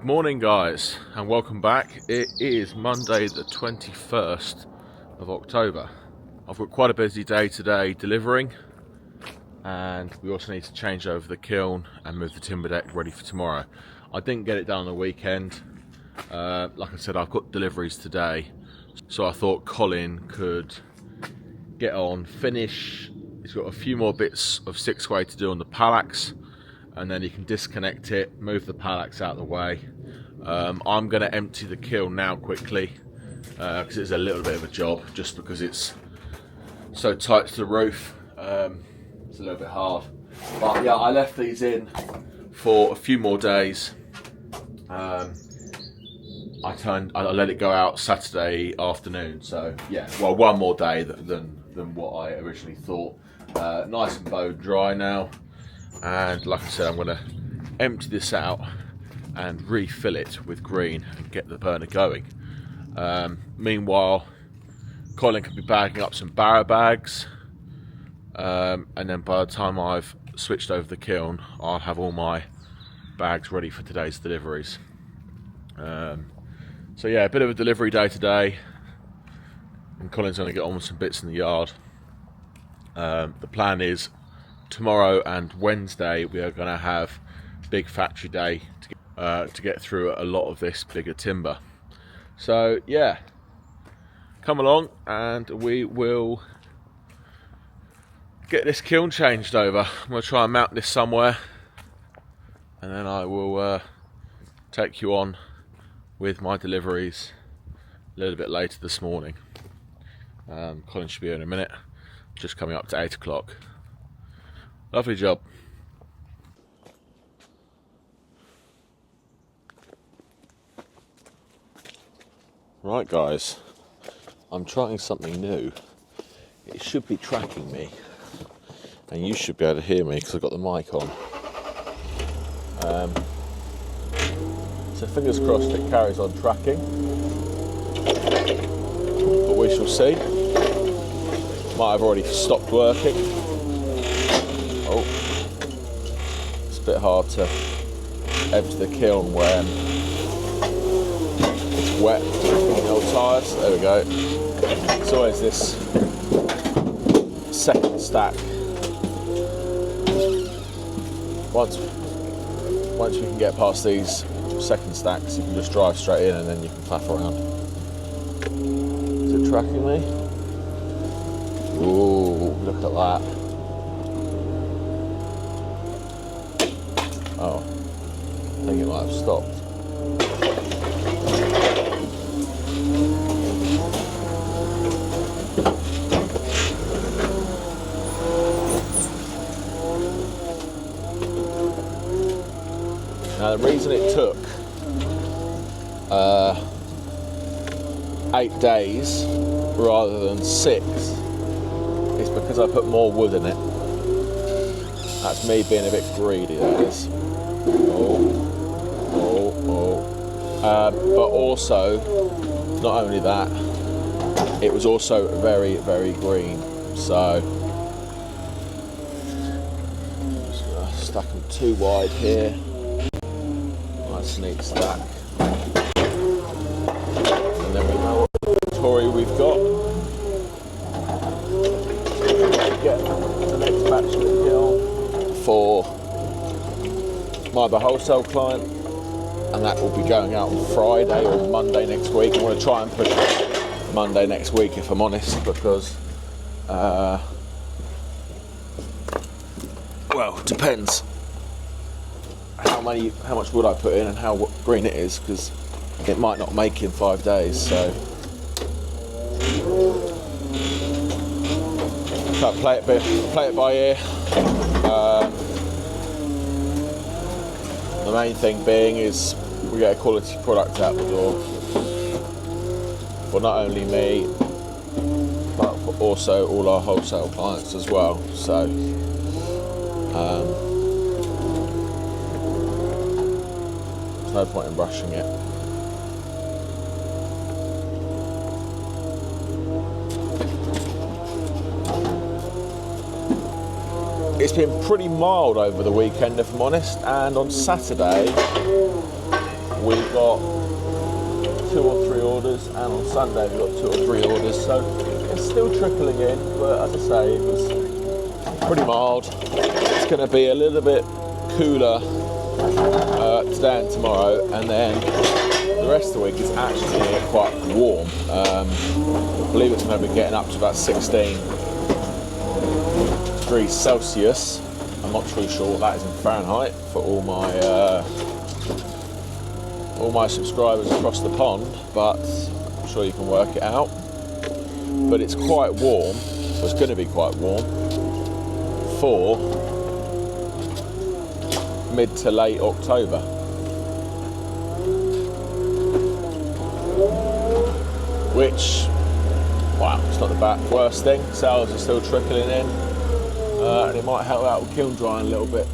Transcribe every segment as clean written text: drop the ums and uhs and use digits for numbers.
Morning guys, and welcome back. It is Monday the 21st of October. I've got quite a busy day today delivering, and we also need to change over the kiln and move the timber deck ready for tomorrow. I didn't get it done on the weekend. Like I said, I've got deliveries today, so I thought Colin could get on, finish. He's got a few more bits of 6-way to do on the Palax, and then you can disconnect it, move the Palax out of the way. I'm going to empty the kiln now quickly, because it's a little bit of a job, just because it's so tight to the roof. It's a little bit hard, but yeah, I left these in for a few more days. I let it go out Saturday afternoon, so yeah, well, one more day than what I originally thought. Nice and bone dry now, and like I said, I'm going to empty this out and refill it with green and get the burner going. Meanwhile, Colin can be bagging up some barrow bags, and then by the time I've switched over the kiln, I'll have all my bags ready for today's deliveries. So yeah, a bit of a delivery day today, and Colin's going to get on with some bits in the yard. The plan is tomorrow and Wednesday we are going to have big factory day to get through a lot of this bigger timber. So yeah, come along and we will get this kiln changed over. I'm going to try and mount this somewhere, and then I will take you on with my deliveries a little bit later this morning. Colin should be here in a minute, just coming up to 8 o'clock. Lovely job. Right guys, I'm trying something new. It should be tracking me, and you should be able to hear me because I've got the mic on. So fingers crossed it carries on tracking, but we shall see. Might have already stopped working. Oh, it's a bit hard to empty the kiln when it's wet on the old tyres. There we go. It's always this second stack. Once you can get past these second stacks, you can just drive straight in and then you can faff around. Is it tracking me? Ooh, look at that. Oh, I think it might have stopped. Now the reason it took 8 days rather than 6 is because I put more wood in it. That's me being a bit greedy, that is. But also, not only that, it was also very, very green. So, I'm just going to stack them too wide here. Nice neat stack. And then we know what inventory we've got. Get the next batch of the kiln for my other wholesale client, and that will be going out on Friday or Monday next week. I'm going to try and push it Monday next week if I'm honest, because well, it depends how much wood I put in and how green it is, because it might not make in 5 days. So play it by ear. The main thing being is we get a quality product out the door for not only me but for also all our wholesale clients as well. So there's no point in rushing it. It's been pretty mild over the weekend, if I'm honest, and on Saturday we got 2 or 3 orders, and on Sunday we got 2 or 3 orders, so it's still trickling in, but as I say, it was pretty mild. It's going to be a little bit cooler today and tomorrow, and then the rest of the week is actually going to get quite warm. I believe it's going to be getting up to about 16 degrees Celsius. I'm not too sure what that is in Fahrenheit for all my subscribers across the pond, but I'm sure you can work it out. But it's quite warm, so it's going to be quite warm for mid to late October. Which, wow, it's not the worst thing. Sales are still trickling in, and it might help out with kiln drying a little bit.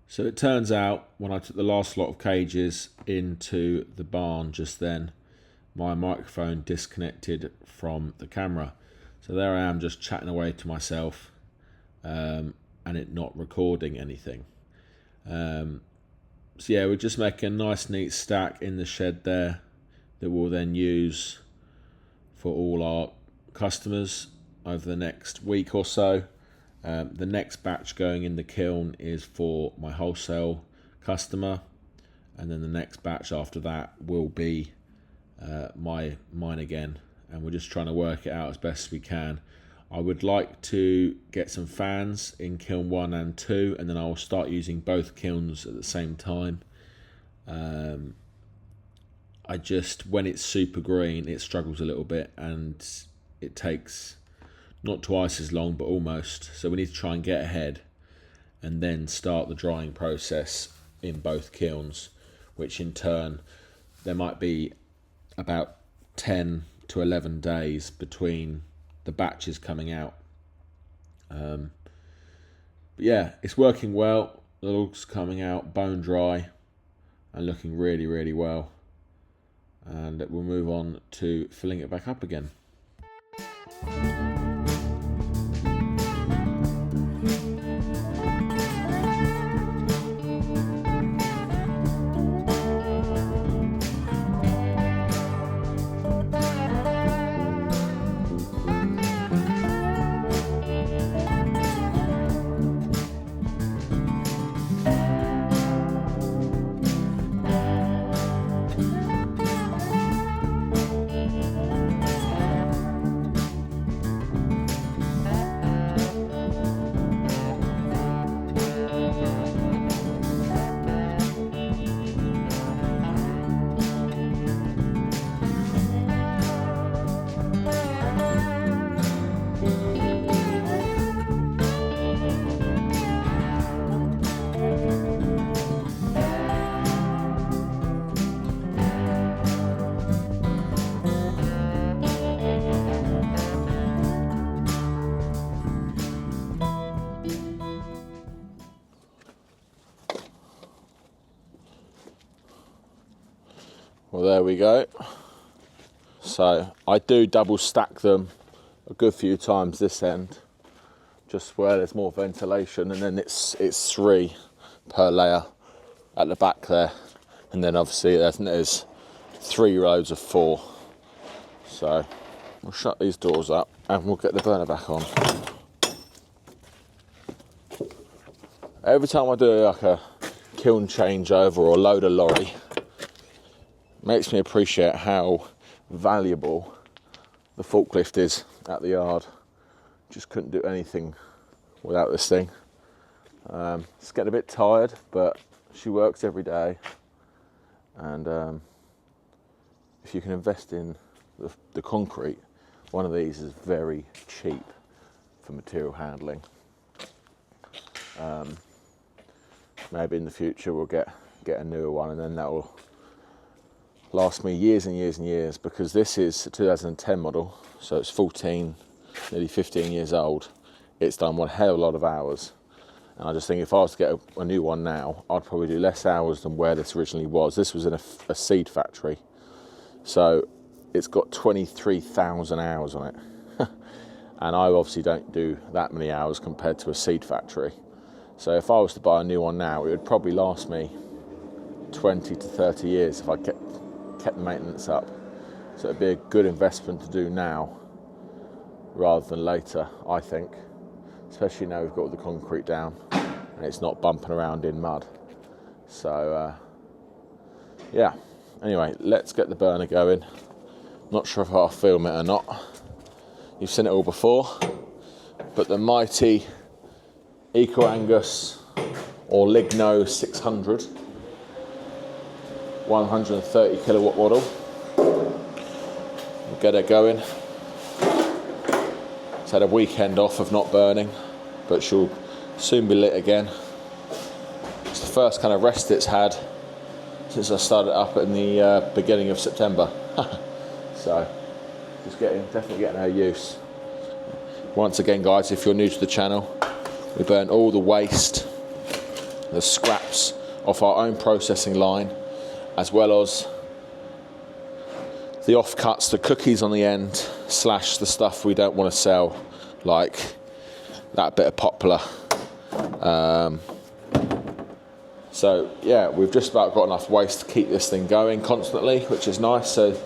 So it turns out when I took the last lot of cages into the barn just then, my microphone disconnected from the camera. So there I am just chatting away to myself, and it not recording anything. So yeah, we're just making a nice neat stack in the shed there that we'll then use for all our customers over the next week or so. The next batch going in the kiln is for my wholesale customer, and then the next batch after that will be mine again, and we're just trying to work it out as best as we can. I would like to get some fans in kiln 1 and 2, and then I will start using both kilns at the same time. I just, when it's super green, it struggles a little bit, and it takes not twice as long, but almost. So we need to try and get ahead and then start the drying process in both kilns, which in turn, there might be about 10 to 11 days between the batches coming out. But yeah, it's working well. The logs coming out bone dry and looking really, really well. And we'll move on to filling it back up again. Well, there we go. So I do double stack them a good few times this end, just where there's more ventilation, and then it's 3 per layer at the back there, and then obviously there's 3 rows of 4. So we'll shut these doors up and we'll get the burner back on. Every time I do like a kiln changeover or load a lorry, makes me appreciate how valuable the forklift is at the yard. Just couldn't do anything without this thing. It's getting a bit tired, but she works every day, and if you can invest in the concrete, one of these is very cheap for material handling. Maybe in the future we'll get a newer one, and then that will last me years and years and years, because this is a 2010 model, so it's 14, nearly 15 years old. It's done one hell of a lot of hours, and I just think if I was to get a new one now, I'd probably do less hours than where this originally was. This was in a seed factory, so it's got 23,000 hours on it, and I obviously don't do that many hours compared to a seed factory. So if I was to buy a new one now, it would probably last me 20 to 30 years if I kept the maintenance up. So it'd be a good investment to do now rather than later, I think. Especially now we've got all the concrete down and it's not bumping around in mud. So yeah, anyway, let's get the burner going. Not sure if I'll film it or not. You've seen it all before, but the mighty Eco Angus or Ligno 600 130 kilowatt model. We'll get her going. It's had a weekend off of not burning, but she'll soon be lit again. It's the first kind of rest it's had since I started up in the beginning of September. So just definitely getting her use. Once again, guys, if you're new to the channel, we burn all the waste, the scraps off our own processing line, as well as the offcuts, the cookies on the end, / the stuff we don't want to sell, like that bit of poplar. So yeah, we've just about got enough waste to keep this thing going constantly, which is nice. So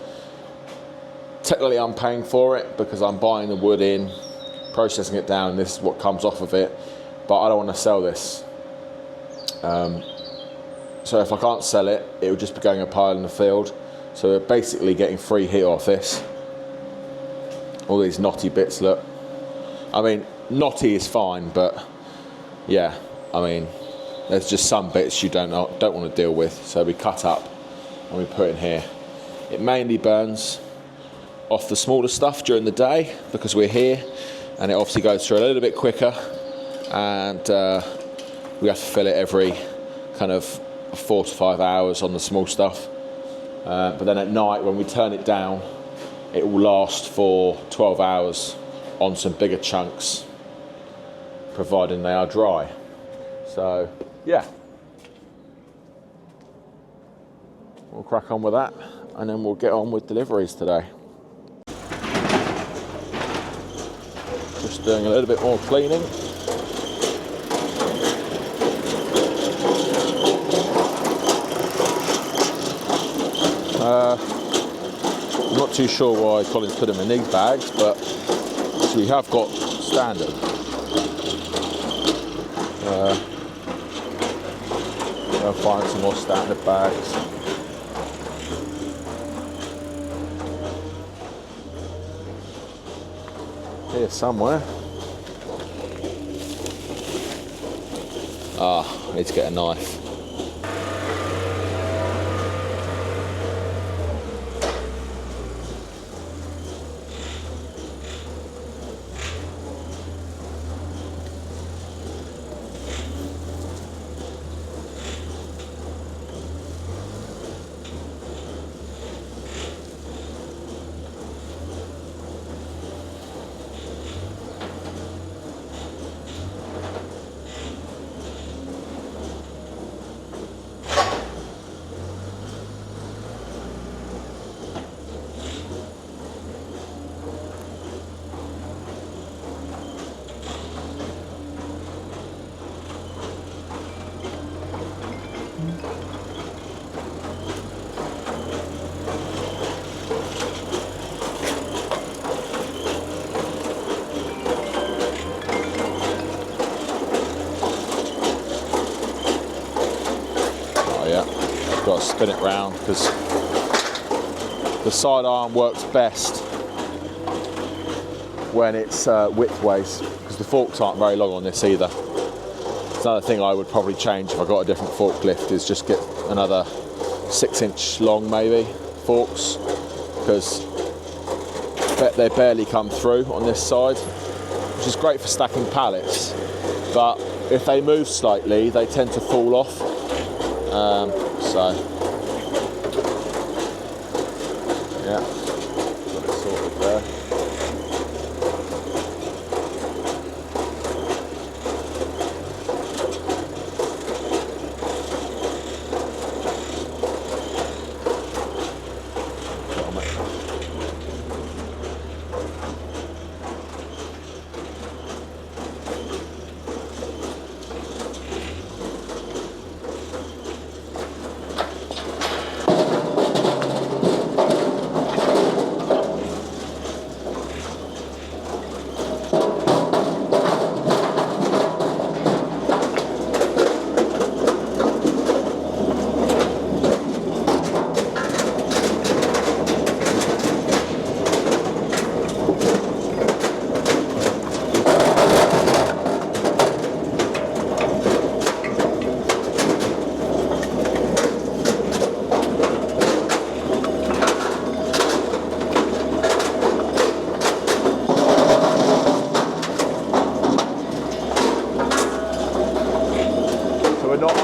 technically I'm paying for it because I'm buying the wood in, processing it down, and this is what comes off of it, but I don't want to sell this. So if I can't sell it, it would just be going a pile in the field. So we're basically getting free heat off this. All these knotty bits, look. I mean, knotty is fine, but yeah, I mean, there's just some bits you don't want to deal with. So we cut up and we put in here. It mainly burns off the smaller stuff during the day because we're here, and it obviously goes through a little bit quicker, and we have to fill it every kind of 4 to 5 hours on the small stuff. But then at night, when we turn it down, it will last for 12 hours on some bigger chunks, providing they are dry. So yeah, we'll crack on with that, and then we'll get on with deliveries today. Just doing a little bit more cleaning. I'm not too sure why Colin's put them in these bags, but we have got standard. I'll find some more standard bags. Here somewhere. I need to get a knife. Got to spin it round because the side arm works best when it's widthways, because the forks aren't very long on this either. It's another thing I would probably change if I got a different forklift, is just get another 6-inch long maybe forks, because they barely come through on this side, which is great for stacking pallets, but if they move slightly they tend to fall off. So yeah, got it sorted there.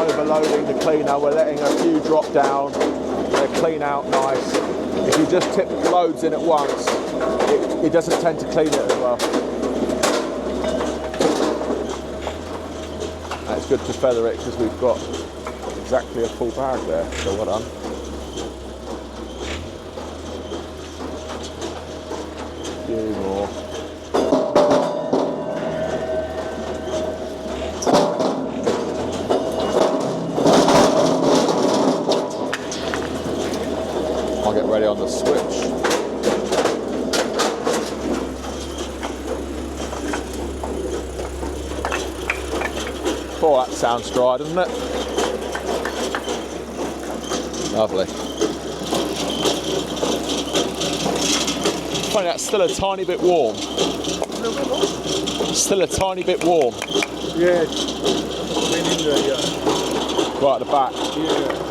overloading the cleaner. We're letting a few drop down. They clean out nice. If you just tip loads in at once, it doesn't tend to clean it as well. And it's good to feather it because we've got exactly a full bag there, so well done. A few more. I'll get ready on the switch. Oh, that sounds dry, doesn't it? Lovely. Funny, that's still a tiny bit warm. Still a tiny bit warm. Yeah, been in there, yeah. Right at the back. Yeah.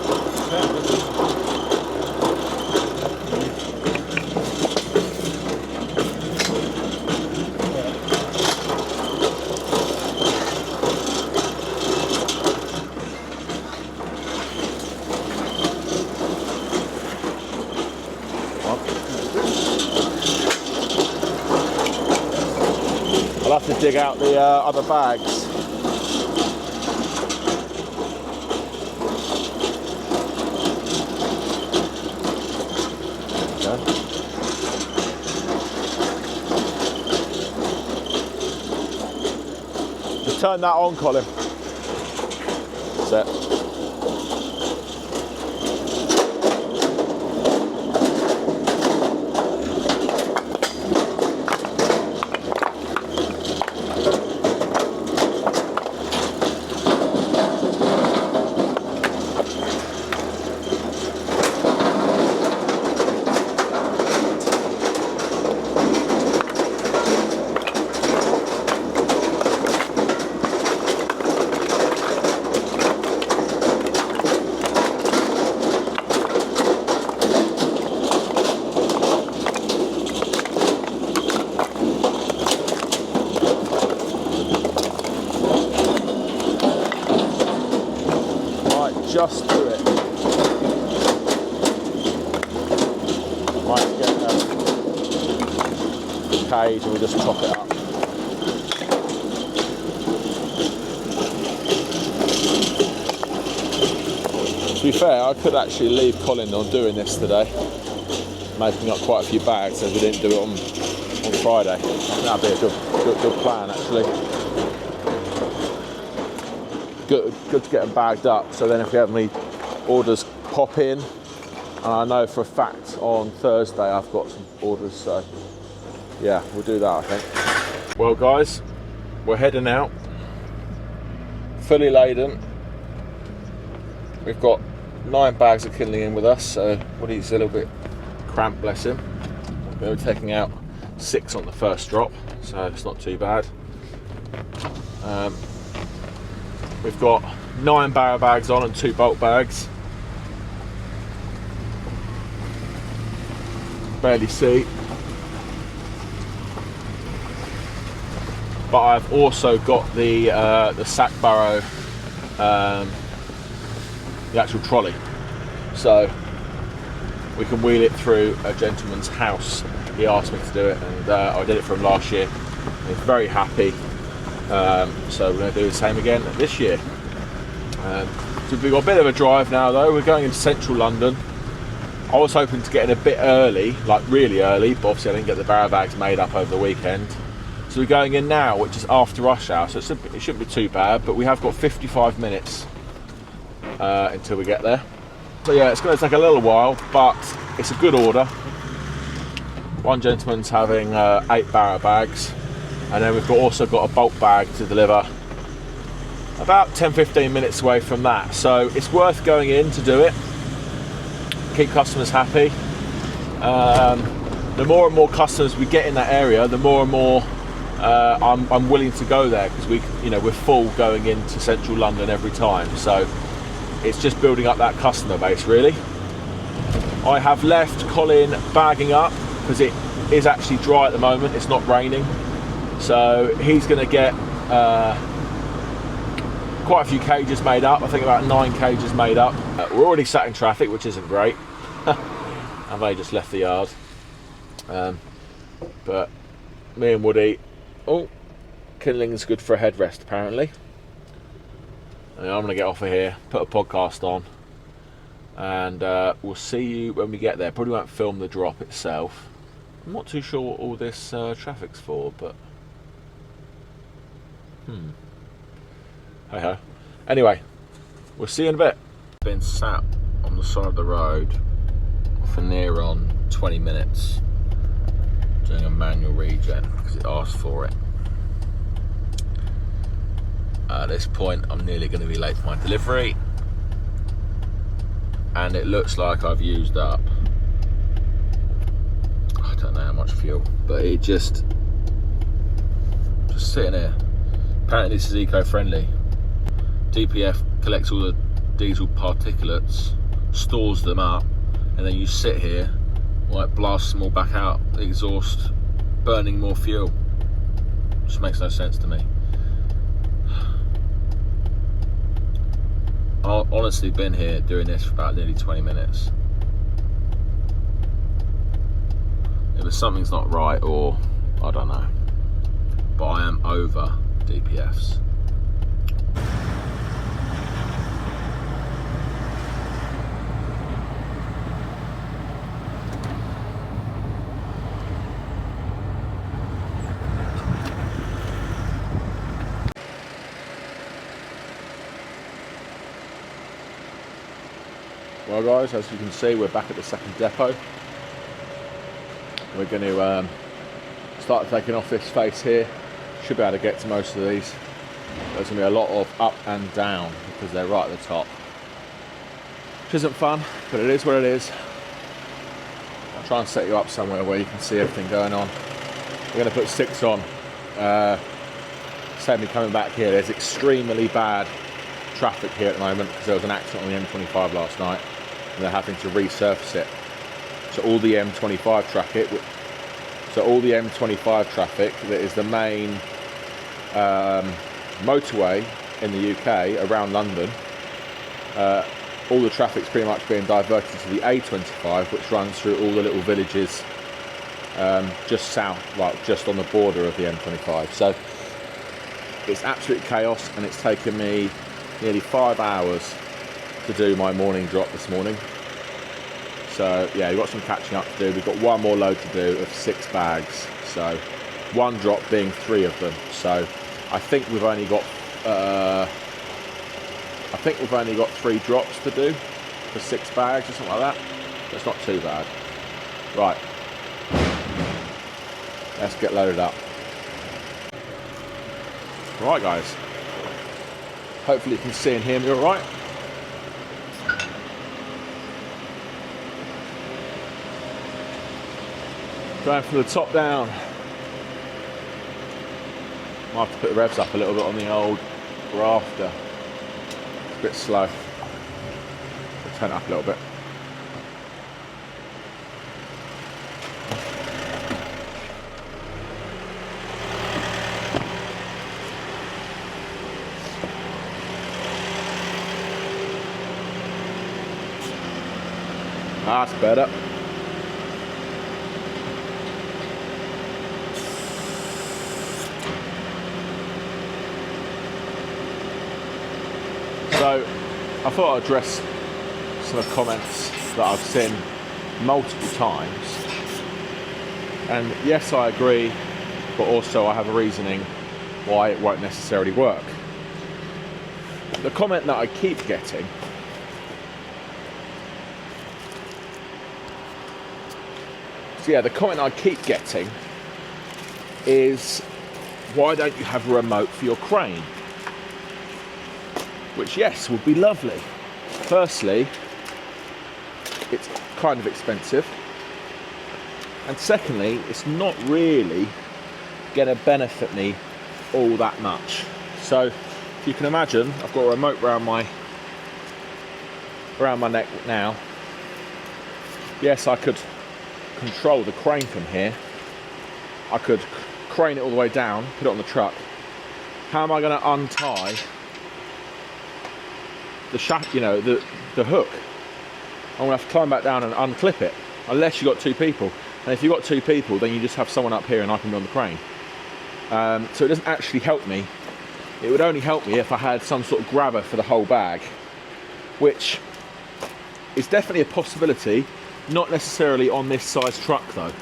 I'll have to dig out the other bags. Okay. Just turn that on, Colin. That's it. Just do it. Might get a cage and we'll just chop it up. To be fair, I could actually leave Colin on doing this today, making up quite a few bags, as we didn't do it on Friday. I think that'd be a good plan, actually. Good to get them bagged up, so then if we have any orders pop in, and I know for a fact on Thursday I've got some orders, so yeah, we'll do that, I think. Well guys, we're heading out, fully laden. We've got 9 bags of Kiln in with us, so Woody's a little bit cramped, bless him. We're taking out 6 on the first drop, so it's not too bad. We've got 9 barrow bags on and 2 bulk bags. Barely see. But I've also got the sack barrow, the actual trolley. So we can wheel it through a gentleman's house. He asked me to do it, and I did it for him last year. He's very happy. So we're going to do the same again this year. So we've got a bit of a drive now though. We're going into central London. I was hoping to get in a bit early, like really early, but obviously I didn't get the barrow bags made up over the weekend. So we're going in now, which is after rush hour, so it shouldn't be too bad, but we have got 55 minutes until we get there. So yeah, it's going to take a little while, but it's a good order. One gentleman's having 8 barrow bags. And then we've also got a bulk bag to deliver about 10-15 minutes away from that. So it's worth going in to do it. Keep customers happy. The more and more customers we get in that area, the more and more I'm willing to go there, because we're full going into central London every time. So it's just building up that customer base, really. I have left Colin bagging up because it is actually dry at the moment. It's not raining. So he's going to get quite a few cages made up. I think about 9 cages made up. We're already sat in traffic, which isn't great. I've only just left the yard. But me and Woody, Kiln's good for a headrest apparently. And I'm gonna get off of here, put a podcast on, and we'll see you when we get there. Probably won't film the drop itself. I'm not too sure what all this traffic's for, but hey ho. Anyway, we'll see you in a bit. Been sat on the side of the road for near on 20 minutes doing a manual regen because it asked for it. At this point I'm nearly going to be late for my delivery, and it looks like I've used up, I don't know how much fuel, but it just sitting here. Apparently this is eco-friendly. DPF collects all the diesel particulates, stores them up, and then you sit here while it blasts them all back out the exhaust, burning more fuel. Just makes no sense to me. I've honestly been here doing this for about nearly 20 minutes. Either something's not right or I don't know, but I am over DPFs. Well guys, as you can see, we're back at the second depot. We're going to start taking off this face here. Should be able to get to most of these. There's going to be a lot of up and down because they're right at the top. Which isn't fun, but it is what it is. I'll try and set you up somewhere where you can see everything going on. We're going to put 6 on. Save me coming back here. There's extremely bad traffic here at the moment because there was an accident on the M25 last night and they're having to resurface it. So all the M25 traffic, that is the main motorway in the UK around London, all the traffic's pretty much being diverted to the A25, which runs through all the little villages just south, like just on the border of the M25. So it's absolute chaos, and it's taken me nearly 5 hours to do my morning drop this morning. So yeah, we've got some catching up to do. We've got one more load to do of 6 bags. So one drop being 3 of them. So I think we've only got 3 drops to do for 6 bags or something like that. That's not too bad. Right, let's get loaded up. Right guys, hopefully you can see and hear me all right. Going from the top down. Might have to put the revs up a little bit on the old rafter. It's a bit slow. I'll turn it up a little bit. That's better. So I thought I'd address some of the comments that I've seen multiple times. And yes, I agree, but also I have a reasoning why it won't necessarily work. The comment that I keep getting is, why don't you have a remote for your crane? Which, yes, would be lovely. Firstly, it's kind of expensive. And secondly, it's not really going to benefit me all that much. So, if you can imagine, I've got a remote around my neck now. Yes, I could control the crane from here. I could crane it all the way down, put it on the truck. How am I going to untie the hook. I'm gonna have to climb back down and unclip it, unless you've got two people. And if you've got two people, then you just have someone up here and I can be on the crane. So it doesn't actually help me. It would only help me if I had some sort of grabber for the whole bag, which is definitely a possibility, not necessarily on this size truck though,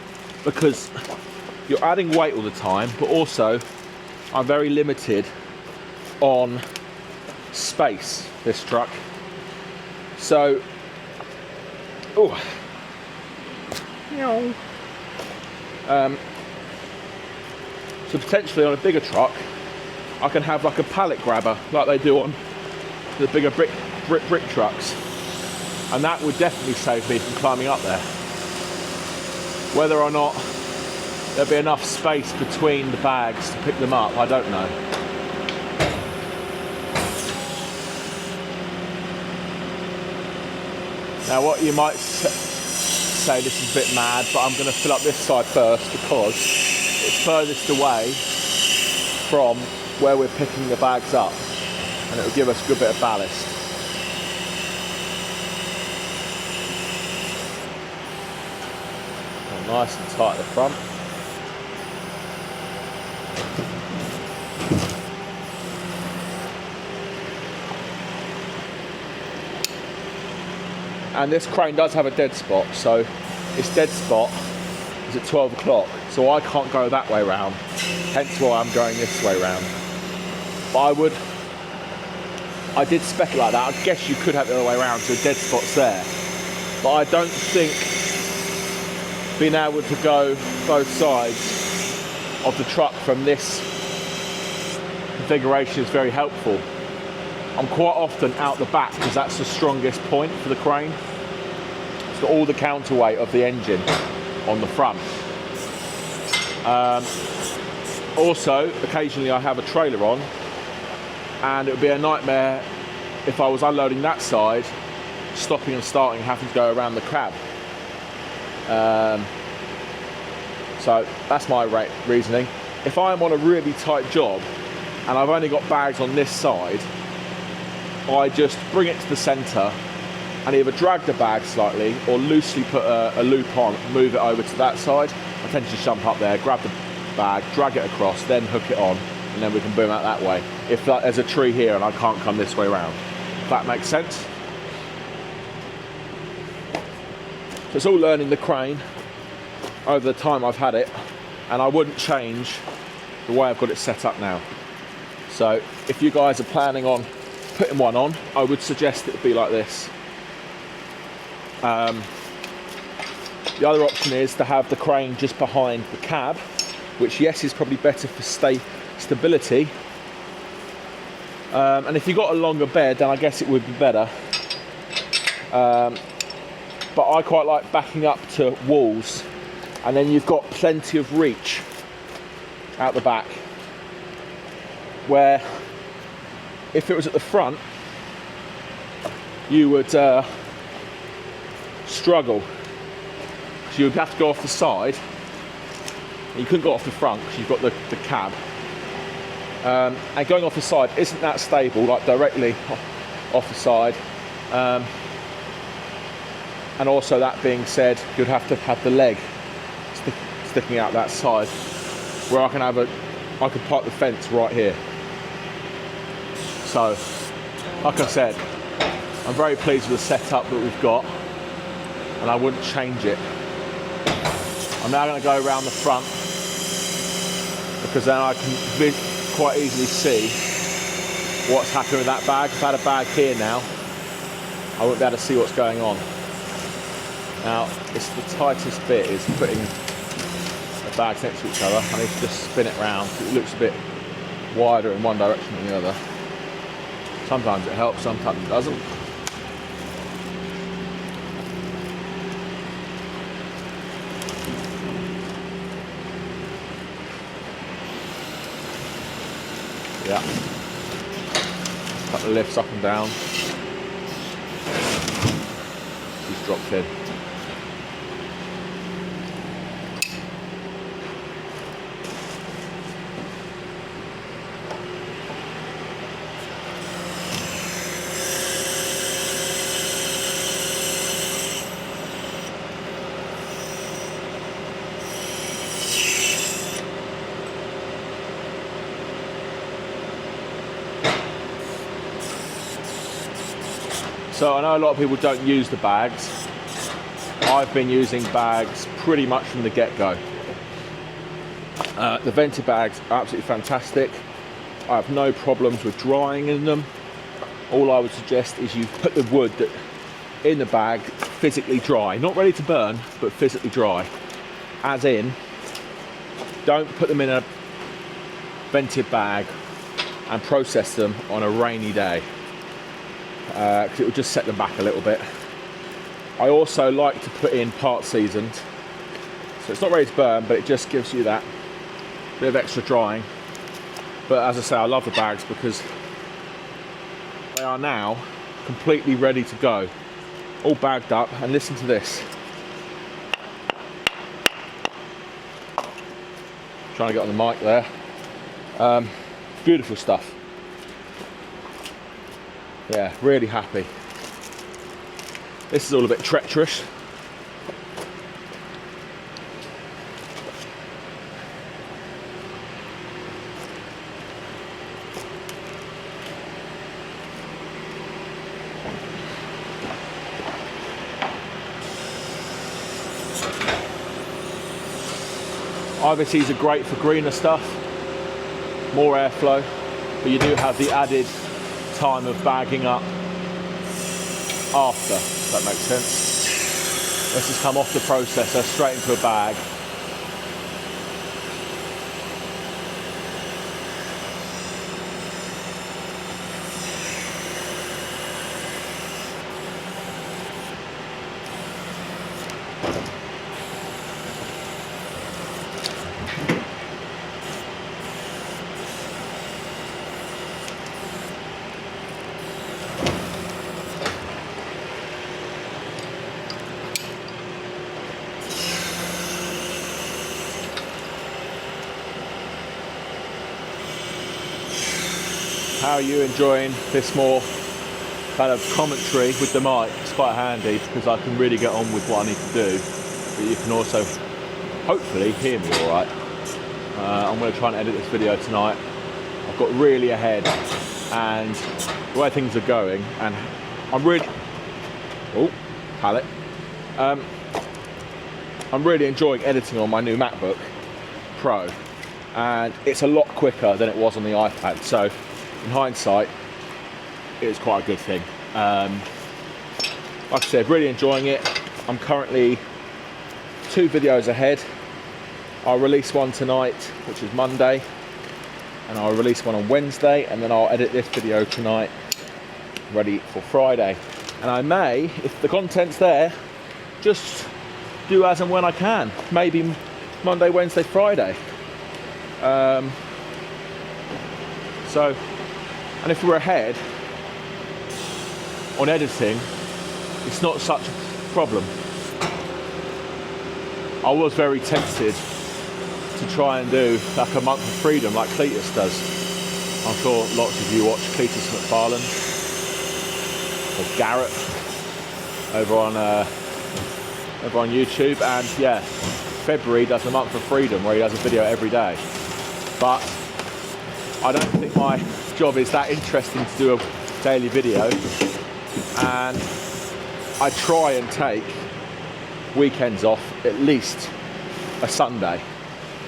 because you're adding weight all the time, but also I'm very limited on space, this truck. So, so potentially on a bigger truck, I can have like a pallet grabber, like they do on the bigger brick trucks, and that would definitely save me from climbing up there. Whether or not there'll be enough space between the bags to pick them up, I don't know. Now what you might say, this is a bit mad, but I'm going to fill up this side first because it's furthest away from where we're picking the bags up, and it will give us a good bit of ballast. Nice and tight at the front. And this crane does have a dead spot, so its dead spot is at 12 o'clock, so I can't go that way round, hence why I'm going this way round. But I did spec it like that. I guess you could have it the other way around, so the dead spot's there. But I don't think being able to go both sides of the truck from this configuration is very helpful. I'm quite often out the back because that's the strongest point for the crane. It's got all the counterweight of the engine on the front. Also, occasionally I have a trailer on, and it would be a nightmare if I was unloading that side, stopping and starting and having to go around the cab. So that's my reasoning. If I'm on a really tight job and I've only got bags on this side, I just bring it to the centre and either drag the bag slightly or loosely put a loop on, move it over to that side. I tend to just jump up there, grab the bag, drag it across, then hook it on, and then we can boom out that way. If there's a tree here and I can't come this way around. If that makes sense. So it's all learning the crane over the time I've had it, and I wouldn't change the way I've got it set up now. So if you guys are planning on putting one on, I would suggest it would be like this. The other option is to have the crane just behind the cab, which yes is probably better for stability. And if you've got a longer bed, then I guess it would be better. But I quite like backing up to walls, and then you've got plenty of reach out the back, where if it was at the front you would struggle, so you would have to go off the side. You couldn't go off the front because you've got the cab, and going off the side isn't that stable, like directly off the side. And also, that being said, you'd have to have the leg sticking out that side, where I could park the fence right here. So, like I said, I'm very pleased with the setup that we've got, and I wouldn't change it. I'm now going to go around the front, because then I can quite easily see what's happening with that bag. If I had a bag here now, I wouldn't be able to see what's going on. Now, it's the tightest bit is putting the bags next to each other. I need to just spin it round. It looks a bit wider in one direction than the other. Sometimes it helps, sometimes it doesn't. Yeah. Couple of lifts up and down. Just dropped in. So I know a lot of people don't use the bags. I've been using bags pretty much from the get-go. The vented bags are absolutely fantastic. I have no problems with drying in them. All I would suggest is you put the wood in the bag physically dry, not ready to burn, but physically dry. As in, don't put them in a vented bag and process them on a rainy day, because it will just set them back a little bit. I also like to put in part seasoned, so it's not ready to burn, but it just gives you that bit of extra drying. But as I say, I love the bags because they are now completely ready to go, all bagged up. And listen to this. Trying to get on the mic there. Beautiful stuff. Yeah, really happy. This is all a bit treacherous. IVCs are great for greener stuff, more airflow, but you do have the added time of bagging up after, if that makes sense. This has come off the processor straight into a bag. How are you enjoying this more kind of commentary with the mic? It's quite handy because I can really get on with what I need to do, but you can also hopefully hear me all right. I'm going to try and edit this video tonight. I've got really ahead, and the way things are going, and I'm really I'm really enjoying editing on my new MacBook Pro, and it's a lot quicker than it was on the iPad. So in hindsight, it was quite a good thing. Like I said, really enjoying it. I'm currently 2 videos ahead. I'll release one tonight, which is Monday, and I'll release one on Wednesday, and then I'll edit this video tonight, ready for Friday. And I may, if the content's there, just do as and when I can. Maybe Monday, Wednesday, Friday. And if we're ahead on editing, it's not such a problem. I was very tempted to try and do like a month of freedom like Cletus does. I'm sure lots of you watch Cletus McFarlane or Garrett over on YouTube, and yeah, February does a month of freedom where he does a video every day. But I don't think my job is that interesting to do a daily video, and I try and take weekends off, at least a Sunday.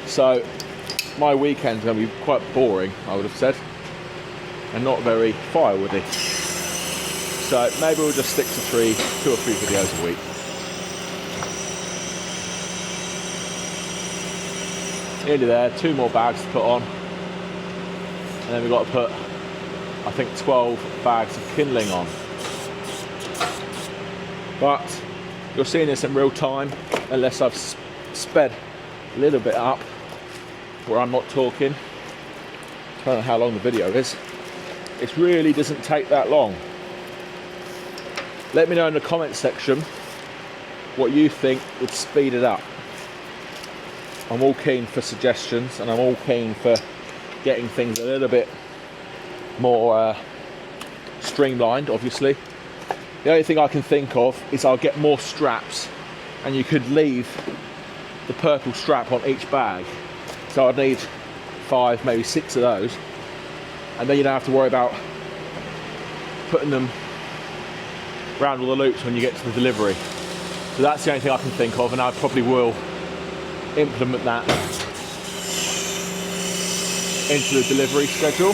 So my weekend's going to be quite boring, I would have said, and not very firewoody. So maybe we'll just stick to 2 or 3 videos a week. Nearly there, 2 more bags to put on. And then we've got to put, I think, 12 bags of kindling on. But you're seeing this in real time, unless I've sped a little bit up where I'm not talking. I don't know how long the video is. It really doesn't take that long. Let me know in the comment section what you think would speed it up. I'm all keen for suggestions, and I'm all keen for getting things a little bit more streamlined, obviously. The only thing I can think of is I'll get more straps, and you could leave the purple strap on each bag. So I'd need 5, maybe 6 of those, and then you don't have to worry about putting them round all the loops when you get to the delivery. So that's the only thing I can think of, and I probably will implement that into the delivery schedule.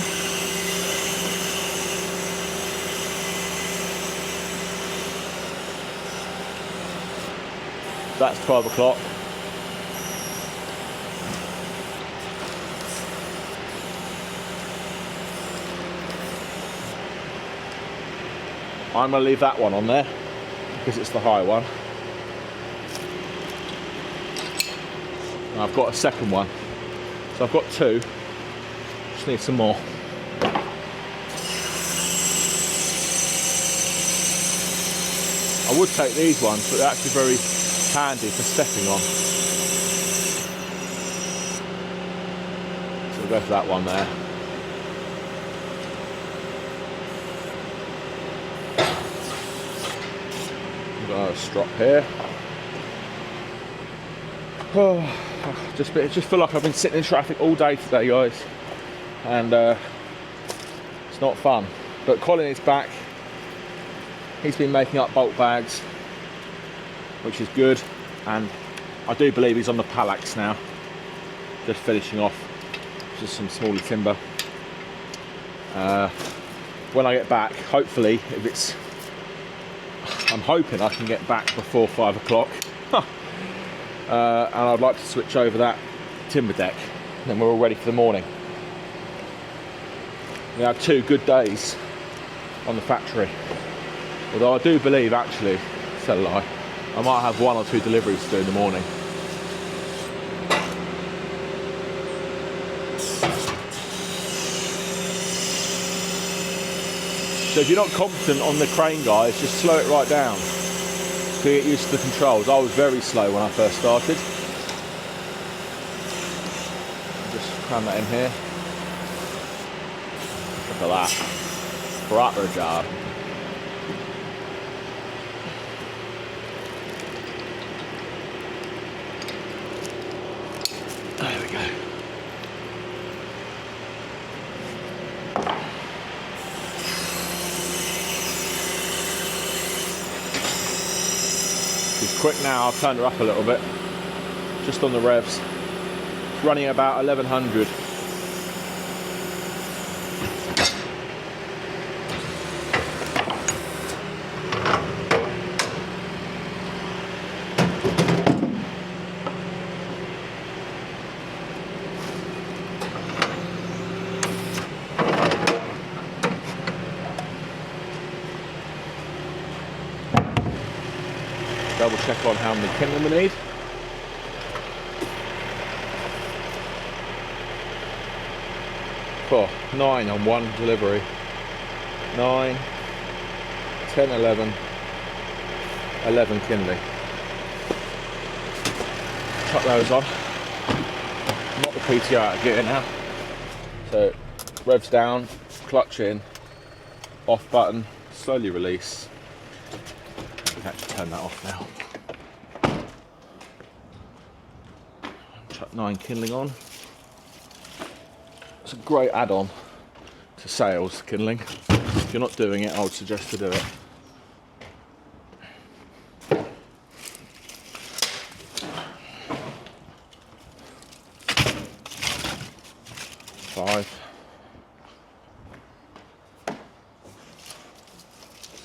That's 12 o'clock. I'm going to leave that one on there because it's the high one. And I've got a second one. So I've got two. Just need some more. I would take these ones, but they're actually very handy for stepping on. So we'll go for that one there. Got a strop here. Oh, just feel like I've been sitting in traffic all day today, guys, and it's not fun. But Colin is back. He's been making up bulk bags, which is good, and I do believe he's on the Palax now, just finishing off just some smaller timber. When I get back, hopefully, if it's, I'm hoping I can get back before 5 o'clock. And I'd like to switch over that timber deck, then we're all ready for the morning. We had 2 good days on the factory, although I do believe, actually, tell a lie, I might have 1 or 2 deliveries to do in the morning. So if you're not confident on the crane, guys, just slow it right down to get used to the controls. I was very slow when I first started. Just cram that in here. Look at that. Proper job. There we go. She's quick now. I've turned her up a little bit, just on the revs. It's running about 1100. Double check on how many kindling we need. Oh, 9 on one delivery. 9, 10, 11, 11 kindling. Cut those on. Not the PTO out of gear now. So, revs down, clutch in, off button, slowly release. I can actually turn that off now. Chuck 9 kindling on. It's a great add-on to sales, kindling. If you're not doing it, I would suggest to do it. Five,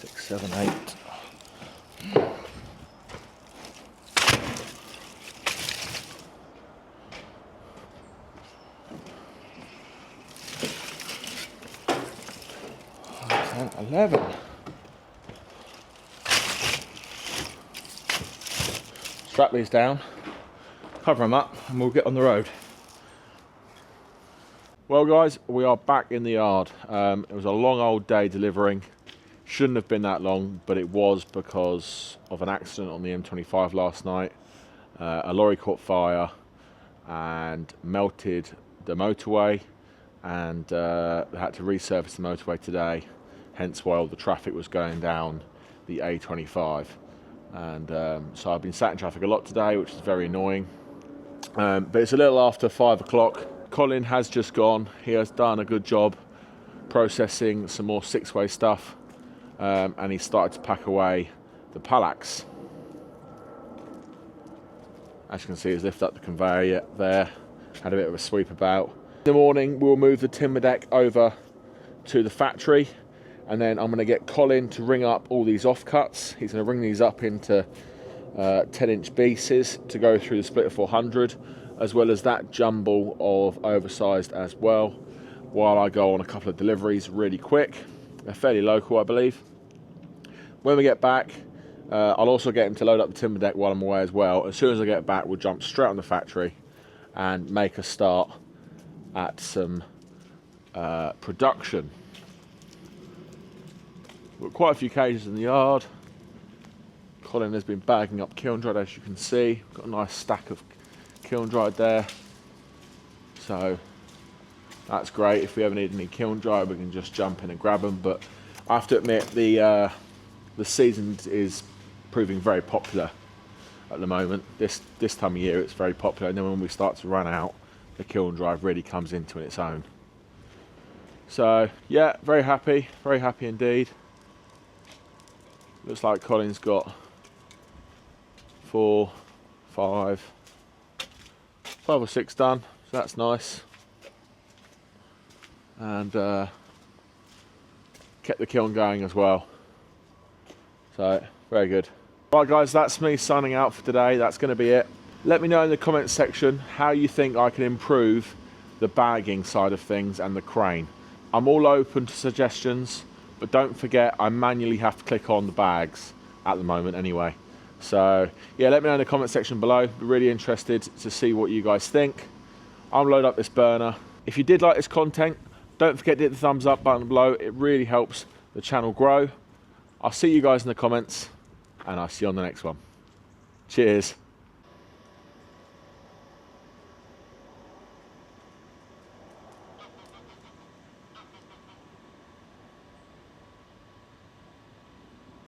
6, 7, 8. And 11. Strap these down, cover them up, and we'll get on the road. Well, guys, we are back in the yard. It was a long old day delivering. Shouldn't have been that long, but it was because of an accident on the M25 last night. A lorry caught fire and melted the motorway, and they had to resurface the motorway today. Hence why all the traffic was going down the A25. And so I've been sat in traffic a lot today, which is very annoying. But it's a little after 5 o'clock. Colin has just gone. He has done a good job processing some more 6-way stuff. and he started to pack away the pallets. As you can see, he's lifted up the conveyor there, had a bit of a sweep about. In the morning, we'll move the timber deck over to the factory, and then I'm going to get Colin to ring up all these offcuts. He's going to ring these up into 10-inch pieces to go through the splitter 400, as well as that jumble of oversized as well, while I go on a couple of deliveries really quick. They're fairly local, I believe. When we get back, I'll also get him to load up the timber deck while I'm away as well. As soon as I get back, we'll jump straight on the factory and make a start at some production. We've got quite a few cages in the yard. Colin has been bagging up kiln dried, as you can see. Got a nice stack of kiln dried there. So that's great. If we ever need any kiln dried, we can just jump in and grab them. But I have to admit, the season is proving very popular at the moment. This time of year, it's very popular. And then when we start to run out, the kiln drive really comes into its own. So yeah, very happy indeed. Looks like Colin's got 4, 5 or 6 done, so that's nice. And kept the kiln going as well. So very good. Right guys, that's me signing out for today. That's going to be it. Let me know in the comments section how you think I can improve the bagging side of things and the crane. I'm all open to suggestions, but don't forget I manually have to click on the bags at the moment anyway. So yeah, let me know in the comment section below. Be really interested to see what you guys think. I'll load up this burner. If you did like this content, don't forget to hit the thumbs up button below. It really helps the channel grow. I'll see you guys in the comments, and I'll see you on the next one. Cheers.